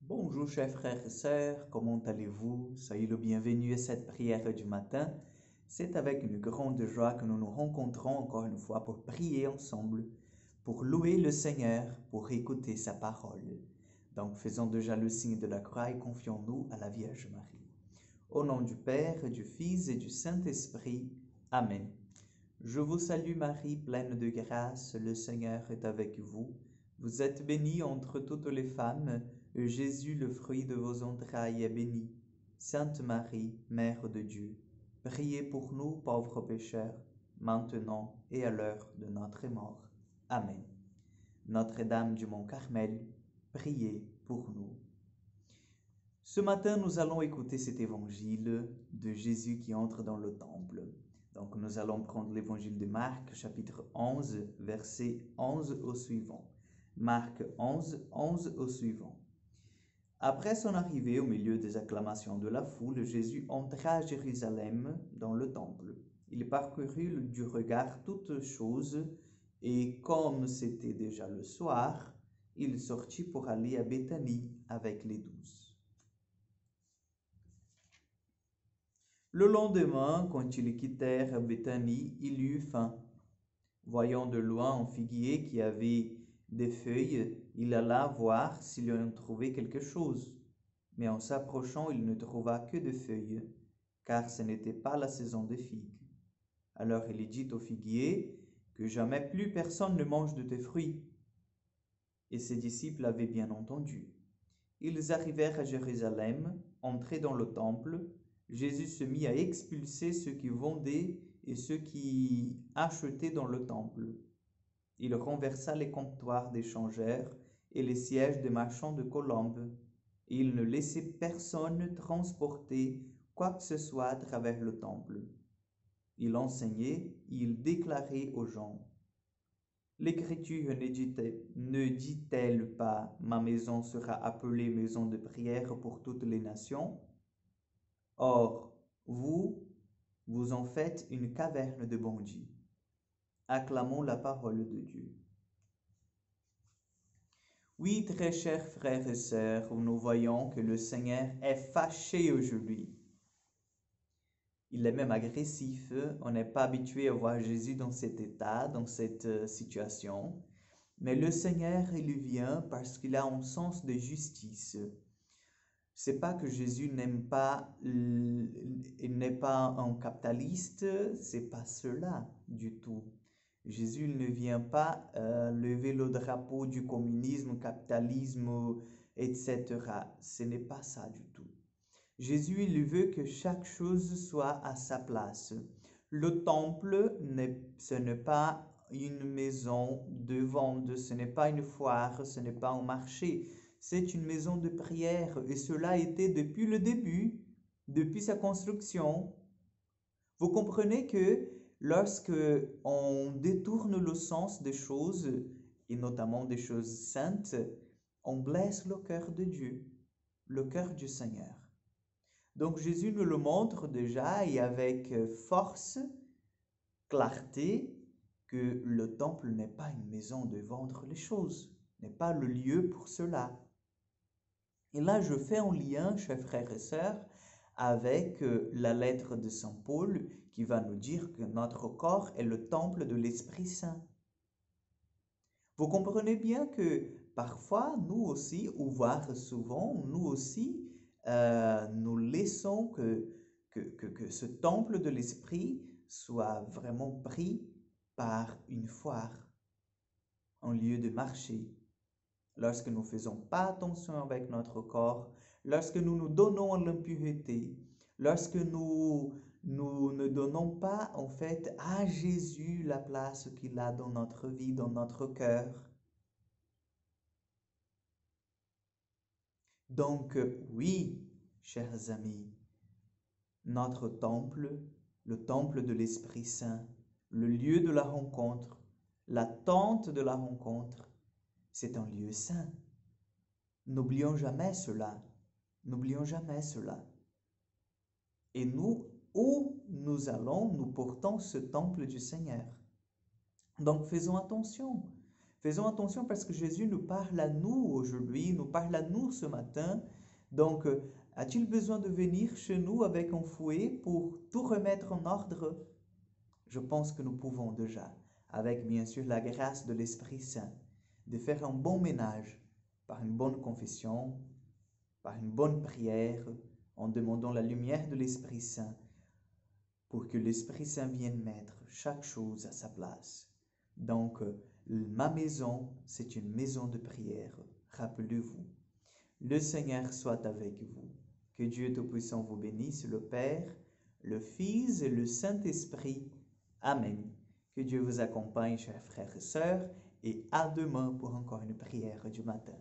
Bonjour chers frères et sœurs, comment allez-vous? Soyez le bienvenu à cette prière du matin. C'est avec une grande joie que nous nous rencontrons encore une fois pour prier ensemble, pour louer le Seigneur, pour écouter sa parole. Donc faisons déjà le signe de la croix et confions-nous à la Vierge Marie. Au nom du Père, du Fils et du Saint-Esprit. Amen. Je vous salue Marie, pleine de grâce, le Seigneur est avec vous. Vous êtes bénie entre toutes les femmes, et Jésus, le fruit de vos entrailles, est béni. Sainte Marie, Mère de Dieu, priez pour nous pauvres pécheurs, maintenant et à l'heure de notre mort. Amen. Notre-Dame du Mont Carmel, priez pour nous. Ce matin, nous allons écouter cet évangile de Jésus qui entre dans le temple. Donc, nous allons prendre l'évangile de Marc, chapitre 11, verset 11 au suivant. Marc 11, 11 au suivant. Après son arrivée au milieu des acclamations de la foule, Jésus entra à Jérusalem dans le temple. Il parcourut du regard toutes choses, et comme c'était déjà le soir, il sortit pour aller à Béthanie avec les 12. Le lendemain, quand ils quittèrent Béthanie, il eut faim. Voyant de loin un figuier qui avait des feuilles, il alla voir s'il en trouvait quelque chose. Mais en s'approchant, il ne trouva que des feuilles, car ce n'était pas la saison des figues. Alors il dit au figuier, que jamais plus personne ne mange de tes fruits. Et ses disciples avaient bien entendu. Ils arrivèrent à Jérusalem, entrés dans le temple. Jésus se mit à expulser ceux qui vendaient et ceux qui achetaient dans le temple. Il renversa les comptoirs des changeurs et les sièges des marchands de colombes. Et il ne laissait personne transporter quoi que ce soit à travers le temple. Il enseignait et il déclarait aux gens: L'Écriture ne dit-elle pas « Ma maison sera appelée maison de prière pour toutes les nations » Or, vous en faites une caverne de bandits. Acclamons la parole de Dieu. Oui, très chers frères et sœurs, nous voyons que le Seigneur est fâché aujourd'hui. Il est même agressif. On n'est pas habitué à voir Jésus dans cet état, dans cette situation. Mais le Seigneur, il vient parce qu'il a un sens de justice. C'est pas que Jésus il n'est pas un capitaliste, c'est pas cela du tout. Jésus ne vient pas lever le drapeau du communisme, capitalisme, etc. Ce n'est pas ça du tout. Jésus, il veut que chaque chose soit à sa place. Le temple, ce n'est pas une maison de vente, ce n'est pas une foire, ce n'est pas un marché. C'est une maison de prière et cela était depuis le début, depuis sa construction. Vous comprenez que lorsque on détourne le sens des choses, et notamment des choses saintes, on blesse le cœur de Dieu, le cœur du Seigneur. Donc Jésus nous le montre déjà et avec force, clarté, que le temple n'est pas une maison de vendre les choses, n'est pas le lieu pour cela. Et là, je fais un lien, chers frères et sœurs, avec la lettre de Saint Paul qui va nous dire que notre corps est le temple de l'Esprit Saint. Vous comprenez bien que parfois, nous aussi, ou voire souvent, nous aussi, nous laissons que ce temple de l'Esprit soit vraiment pris par une foire, en lieu de marché. Lorsque nous ne faisons pas attention avec notre corps, lorsque nous nous donnons à l'impureté, lorsque nous ne donnons pas en fait à Jésus la place qu'il a dans notre vie, dans notre cœur. Donc oui, chers amis, notre temple, le temple de l'Esprit Saint, le lieu de la rencontre, la tente de la rencontre, c'est un lieu saint. N'oublions jamais cela. N'oublions jamais cela. Et nous, où nous allons, nous portons ce temple du Seigneur. Donc faisons attention. Faisons attention parce que Jésus nous parle à nous aujourd'hui, nous parle à nous ce matin. Donc, a-t-il besoin de venir chez nous avec un fouet pour tout remettre en ordre? Je pense que nous pouvons déjà, avec bien sûr la grâce de l'Esprit Saint, de faire un bon ménage par une bonne confession, par une bonne prière, en demandant la lumière de l'Esprit Saint pour que l'Esprit Saint vienne mettre chaque chose à sa place. Donc, ma maison, c'est une maison de prière. Rappelez-vous, le Seigneur soit avec vous. Que Dieu Tout-Puissant vous bénisse, le Père, le Fils et le Saint-Esprit. Amen. Que Dieu vous accompagne, chers frères et sœurs, et à demain pour encore une prière du matin.